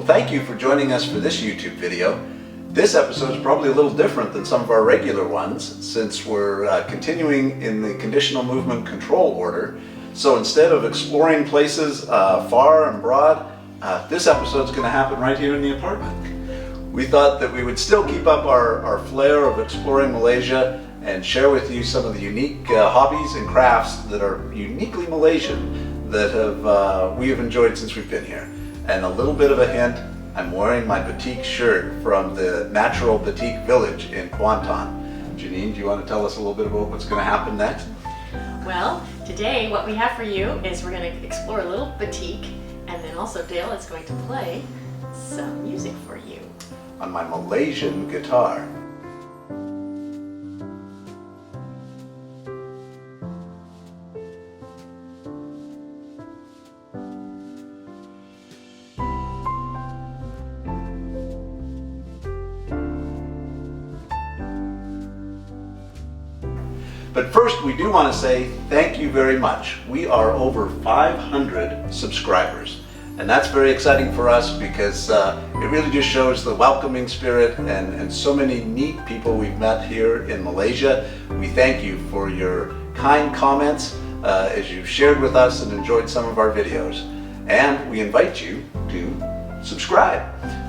Well, thank you for joining us for this YouTube video. This episode is probably a little different than some of our regular ones since we're continuing in the conditional movement control order. So instead of exploring places far and broad, this episode is going to happen right here in the apartment. We thought that we would still keep up our flair of exploring Malaysia and share with you some of the unique hobbies and crafts that are uniquely Malaysian that we have enjoyed since we've been here. And a little bit of a hint, I'm wearing my Batik shirt from the natural Batik village in Kuantan. Janine, do you want to tell us a little bit about what's going to happen next? Well, today what we have for you is we're going to explore a little Batik, and then also Dale is going to play some music for you. On my Malaysian guitar. But first, we do want to say thank you very much. We are over 500 subscribers. And that's very exciting for us because it really just shows the welcoming spirit and so many neat people we've met here in Malaysia. We thank you for your kind comments as you've shared with us and enjoyed some of our videos. And we invite you to subscribe.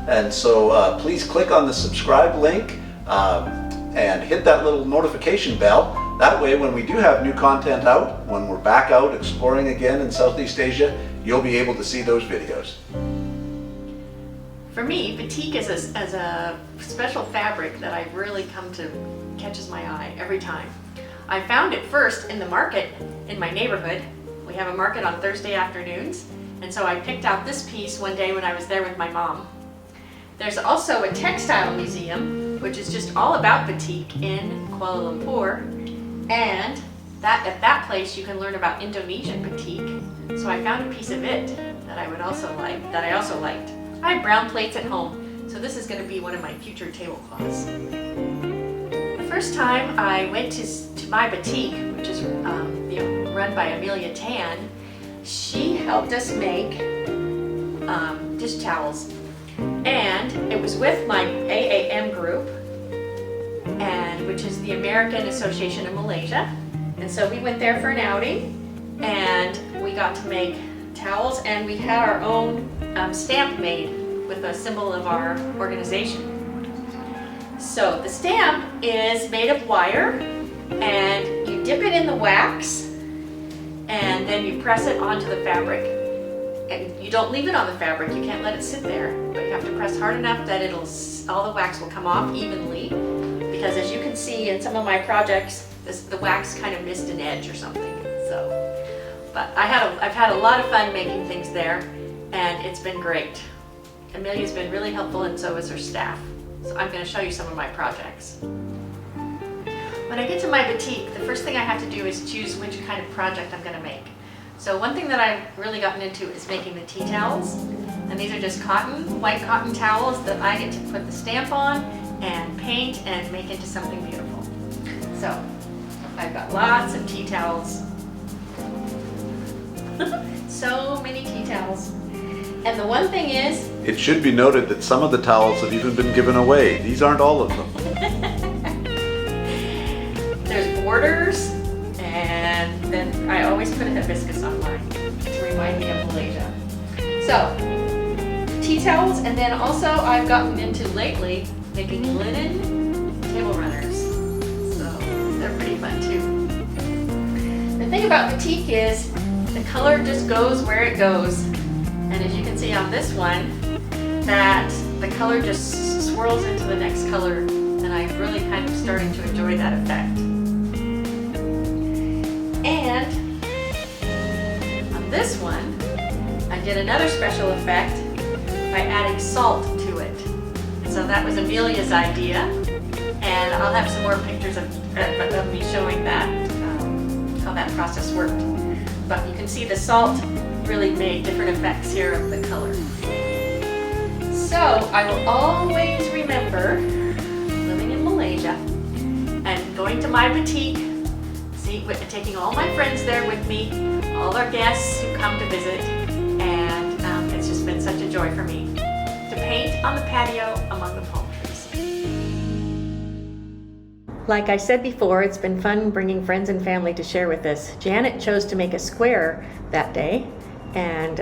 And so please click on the subscribe link and hit that little notification bell. That way, when we do have new content out, when we're back out exploring again in Southeast Asia, you'll be able to see those videos. For me, Batik is a special fabric that I've really come to catches my eye every time. I found it first in the market in my neighborhood. We have a market on Thursday afternoons, and so I picked out this piece one day when I was there with my mom. There's also a textile museum, which is just all about Batik in Kuala Lumpur, and at that place you can learn about Indonesian Batik. So I found a piece of it that I also liked. I have brown plates at home, so this is going to be one of my future tablecloths. The first time I went to my Batik, which is run by Amelia Tan, she helped us make dish towels. And it was with my AAM group, which is the American Association of Malaysia. And so we went there for an outing, and we got to make towels, and we had our own stamp made with a symbol of our organization. So the stamp is made of wire, and you dip it in the wax, and then you press it onto the fabric. And you don't leave it on the fabric, you can't let it sit there, but you have to press hard enough that all the wax will come off evenly, because as you can see in some of my projects, the wax kind of missed an edge or something. But I've had a lot of fun making things there, and it's been great. Amelia's been really helpful, and so is her staff. So I'm going to show you some of my projects. When I get to my Batik, the first thing I have to do is choose which kind of project I'm going to make. So one thing that I've really gotten into is making the tea towels. And these are just white cotton towels that I get to put the stamp on and paint and make into something beautiful. So I've got lots of tea towels. So many tea towels. And the one thing is... It should be noted that some of the towels have even been given away. These aren't all of them. There's borders, and then I always put a hibiscus on mine to remind me of Malaysia. So, tea towels, and then also I've gotten into lately making linen table runners. So they're pretty fun too. The thing about Batik is the color just goes where it goes. And as you can see on this one, that the color just swirls into the next color, and I'm really kind of starting to enjoy that effect. And on this one, I did another special effect by adding salt to it. So that was Amelia's idea, and I'll have some more pictures of me showing that, how that process worked. But you can see the salt really made different effects here of the color. So I will always remember living in Malaysia and going to my Batik, taking all my friends there with me, all our guests who come to visit, and it's just been such a joy for me. on the patio among the palm trees. Like I said before, it's been fun bringing friends and family to share with us. Janet chose to make a square that day, and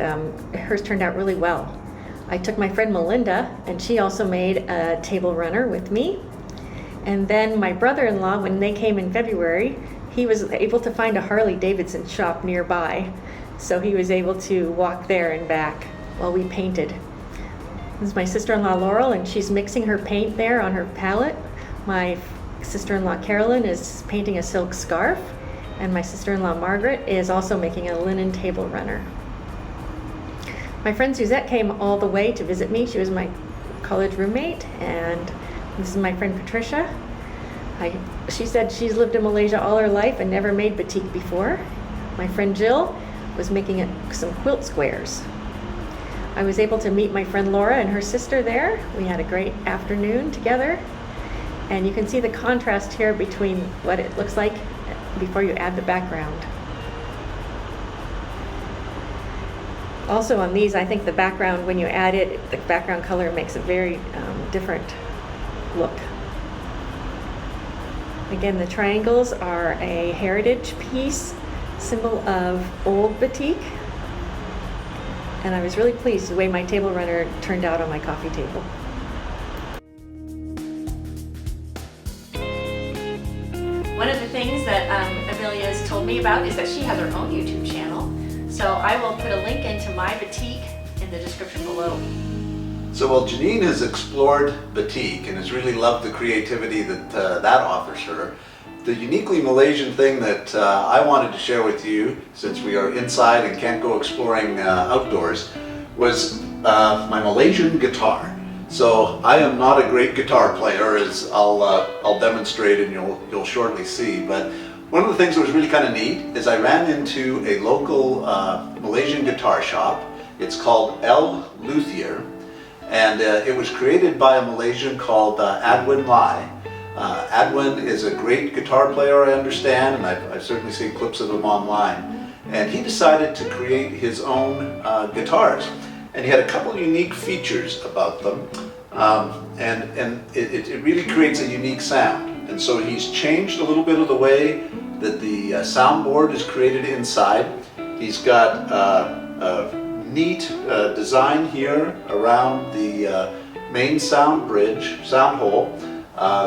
hers turned out really well. I took my friend Melinda, and she also made a table runner with me. And then my brother-in-law, when they came in February, he was able to find a Harley-Davidson shop nearby. So he was able to walk there and back while we painted. This is my sister-in-law Laurel, and she's mixing her paint there on her palette. My sister-in-law Carolyn is painting a silk scarf, and my sister-in-law Margaret is also making a linen table runner. My friend Suzette came all the way to visit me. She was my college roommate, and this is my friend Patricia. She said she's lived in Malaysia all her life and never made batik before. My friend Jill was making some quilt squares. I was able to meet my friend Laura and her sister there. We had a great afternoon together. And you can see the contrast here between what it looks like before you add the background. Also on these, I think the background, when you add it, the background color makes a very different look. Again, the triangles are a heritage piece, symbol of old batik. And I was really pleased the way my table runner turned out on my coffee table. One of the things that Amelia has told me about is that she has her own YouTube channel. So I will put a link into my batik in the description below. So while Janine has explored batik and has really loved the creativity that that offers her, the uniquely Malaysian thing that I wanted to share with you, since we are inside and can't go exploring outdoors, was my Malaysian guitar. So I am not a great guitar player, as I'll demonstrate and you'll shortly see. But one of the things that was really kind of neat is I ran into a local Malaysian guitar shop. It's called L.Luthier, and it was created by a Malaysian called Adwin Lai. Adwin is a great guitar player, I understand, and I've certainly seen clips of him online. And he decided to create his own guitars. And he had a couple unique features about them, and it really creates a unique sound. And so he's changed a little bit of the way that the soundboard is created inside. He's got a neat design here around the main sound bridge, sound hole.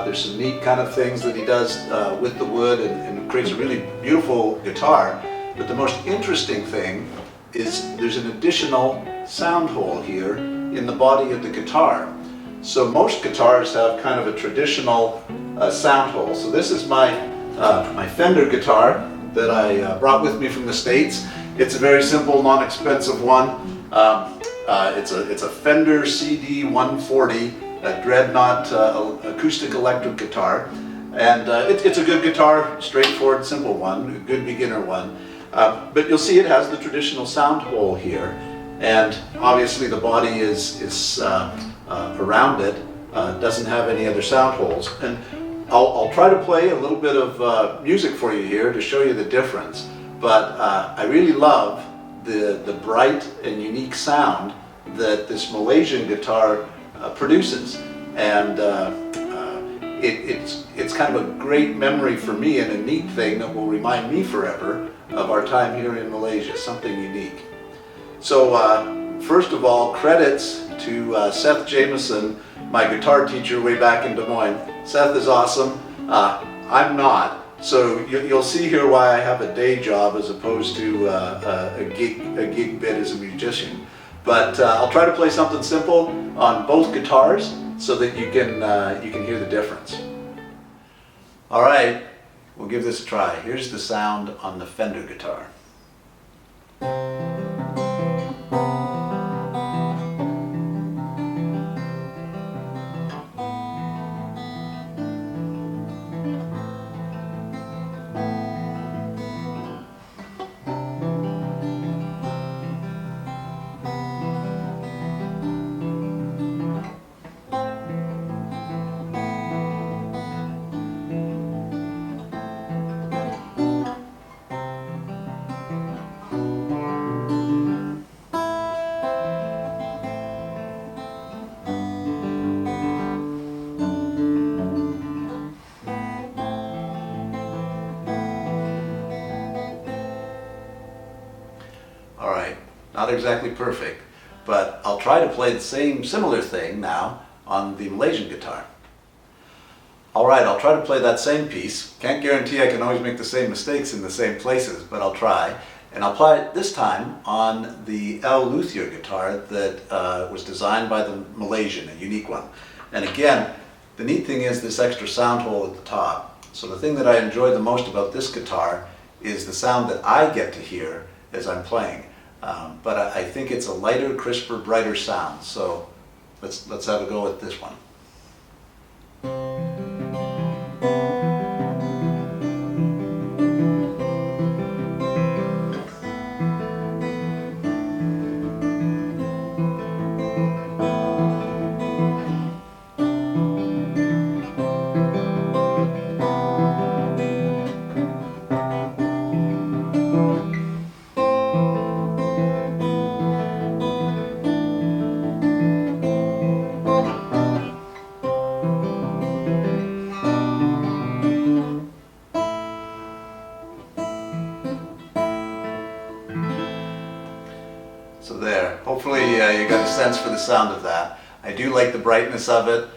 There's some neat kind of things that he does with the wood, and creates a really beautiful guitar. But the most interesting thing is there's an additional sound hole here in the body of the guitar. So most guitars have kind of a traditional sound hole. So this is my Fender guitar that I brought with me from the States. It's a very simple, non-expensive one. It's a Fender CD 140, a Dreadnought acoustic electric guitar. And it's a good guitar, straightforward, simple one, a good beginner one. But you'll see it has the traditional sound hole here, and obviously the body is around it, doesn't have any other sound holes. And I'll try to play a little bit of music for you here to show you the difference. But I really love the bright and unique sound that this Malaysian guitar produces. And it's kind of a great memory for me, and a neat thing that will remind me forever of our time here in Malaysia, something unique. So first of all, credits to Seth Jameson, my guitar teacher way back in Des Moines. Seth is awesome. I'm not. So you'll see here why I have a day job as opposed to a gig bit as a musician. But I'll try to play something simple on both guitars so that you can hear the difference. All right, we'll give this a try. Here's the sound on the Fender guitar. not exactly perfect, but I'll try to play the similar thing now on the Malaysian guitar. All right, I'll try to play that same piece. Can't guarantee I can always make the same mistakes in the same places, but I'll try. And I'll play it this time on the L.Luthier guitar that was designed by the Malaysian, a unique one. And again, the neat thing is this extra sound hole at the top. So the thing that I enjoy the most about this guitar is the sound that I get to hear as I'm playing. But I think it's a lighter, crisper, brighter sound. So let's have a go at this one. So there, hopefully you got a sense for the sound of that. I do like the brightness of it.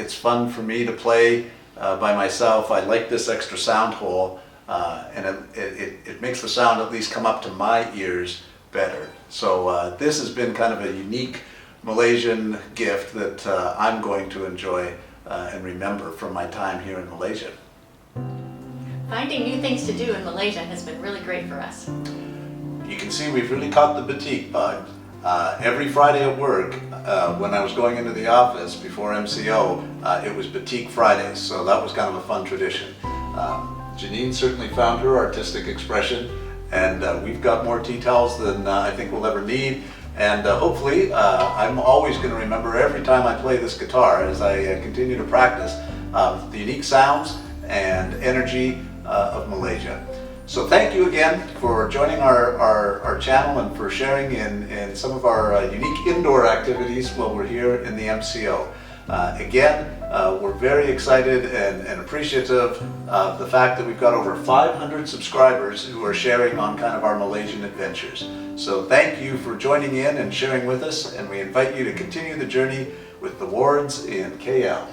It's fun for me to play by myself. I like this extra sound hole, and it makes the sound at least come up to my ears better. So this has been kind of a unique Malaysian gift that I'm going to enjoy and remember from my time here in Malaysia. Finding new things to do in Malaysia has been really great for us. You can see we've really caught the batik bug. Every Friday at work, when I was going into the office before MCO, it was Batik Fridays, so that was kind of a fun tradition. Janine certainly found her artistic expression, and we've got more tea towels than I think we'll ever need. And hopefully, I'm always going to remember every time I play this guitar as I continue to practice the unique sounds and energy of Malaysia. So thank you again for joining our channel and for sharing in some of our unique indoor activities while we're here in the MCO. Again, we're very excited and appreciative of the fact that we've got over 500 subscribers who are sharing on kind of our Malaysian adventures. So thank you for joining in and sharing with us, and we invite you to continue the journey with the Wards in KL.